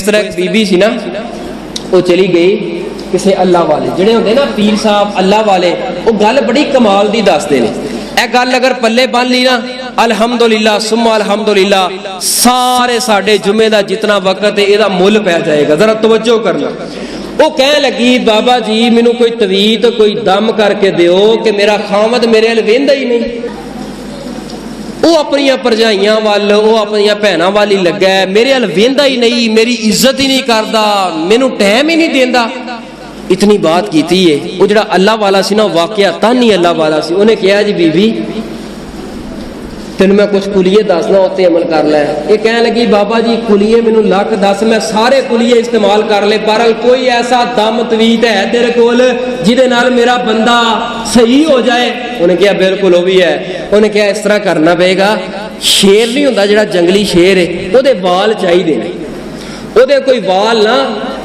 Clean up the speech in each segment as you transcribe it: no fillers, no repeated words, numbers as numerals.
इस तरह एक बीबी सी ना, वो चली गई किसी अल्लाह वाले जिहड़े होंदे ना पीर साहब अल्लाह वाले, वो गल बड़ी कमाल दी दसदे ने। यह गल अगर पल्ले बन ली ना, अलहमदुलिल्लाह सुम्मा अलहमदुलिल्लाह, सारे साडे जुमे का जितना वक्त है यदा मुल पै जाएगा। जरा तवज्जो करना। वो कह लगी बाबा जी मैनू कोई तवीत कोई दम करके दिओ कि मेरा खामद मेरे अल वेंदा ही नहीं। वो अपनिया भरजाइयां वाल वो अपनिया भैनां वाल ही लगा है, मेरे अल वेंदा ही नहीं, मेरी इज्जत ही नहीं करता, मैनू टाइम ही नहीं देंदा। इतनी बात की है। वो जो अल्लाह वाला सी ना, वाकया तन ही अल्लाह वाला सी। उन्हें कहा जी बीबी तेन मैं कुछ कुलीए दसना, उत्ते अमल कर लै। ये कह लगी बाबा जी कुलीए मैनू लख दस, मैं सारे कुलीए इस्तेमाल कर ले, पर कोई ऐसा दम तवीत है तेरे कोल जिहदे नाल मेरा बंदा सही हो जाए। उन्हें कहा बिल्कुल वो भी है। उन्हें कहा इस तरह करना पेगा, शेर नहीं होंदा जिहड़ा जंगली शेर है, उहदे वाल चाहिए ने, उहदे कोई वाल ना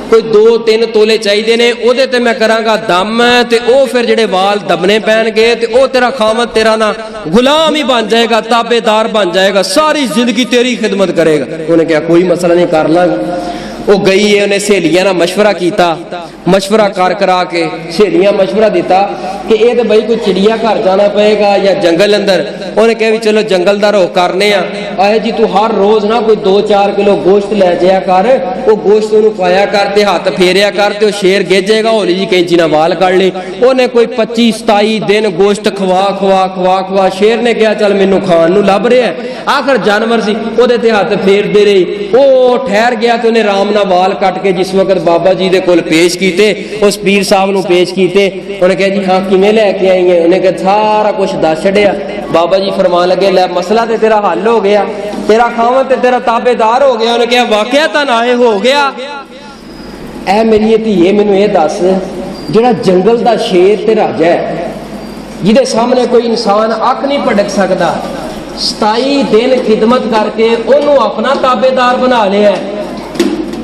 कोई 2-3 तोले चाहिए ने, उहदे ते मैं करांगा दम, ते ओ फिर जिहड़े वाल दबने पैणगे ते ओ तेरा खामद तेरा ना गुलाम ही बन जाएगा, ताबेदार बन जाएगा, सारी जिंदगी तेरी खिदमत करेगा। उन्हें कहा कोई मसला नहीं, कर लांगे। वो गई है, उन्हें सहेलियां ना मशवरा किया, मशवरा कर करा के सहेलियां मशवरा दिता कि ये तो बई कोई चिड़िया घर जाना पेगा या जंगल अंदर। उन्हें कहा भी चलो जंगल का रुख करने आए जी, तू हर रोज ना कोई 2-4 किलो गोश्त लै जाया कर, वो गोश्त उन्होंने पाया कर ते हाथ फेरिया कर, ते शेर गिजेगा, हौली जी कैंची ना वाल कड़ ले। उन्हें कोई 25-27 दिन गोश्त खवा खवा खवा खवा, शेर ने कहा चल मैनू खान नू लभ रहा है, आखिर जानवर सी ओहदे ते हाथ फेरदे रहे। वो ठहर गया तो उन्हें राम वाल कट के जिस वक्त बाबा जी दे कोल पेश किए, उस पीर साहब नू पेश किए। उन्हें कहा जी हाँ किवें लैके आई है? उन्हें कहा सारा कुछ दस छड़िया। बाबा जी फरमान लगे लै मसला तो तेरा हल हो गया, तेरा खामद ते तेरा ताबेदार हो गया। उन्हें कहा वाकया तन आए हो गया। ऐ मेरी धीए मैनू ये दस, जिहड़ा जंगल का शेर ते राजा है जिहदे सामने कोई इंसान अख नहीं भड़क सकता, 27 दिन खिदमत करके उन्होंने अपना ताबेदार बना लिया,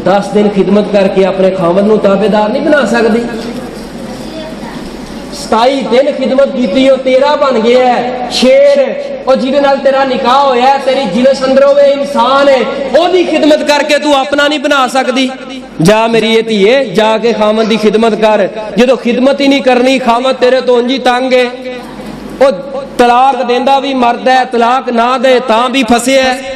10 दिन खिदमत करके अपने खामद नू ताबेदार नहीं बना सकती। 27 दिन खिदमत की तेरा बन गया है शेर, और जिहदे नाल तेरा निकाह होया है, तेरी जिनस अंदर होवे इंसान है, ओदी खिदमत करके तू अपना नहीं बना सकती। जा मेरी ये धीए जाके खामद की खिदमत कर, जो खिदमत ही नहीं करनी खामद तेरे तो उंज ही तंग है। तलाक देंदा भी मरद है, तलाक ना दे तां भी फसे है।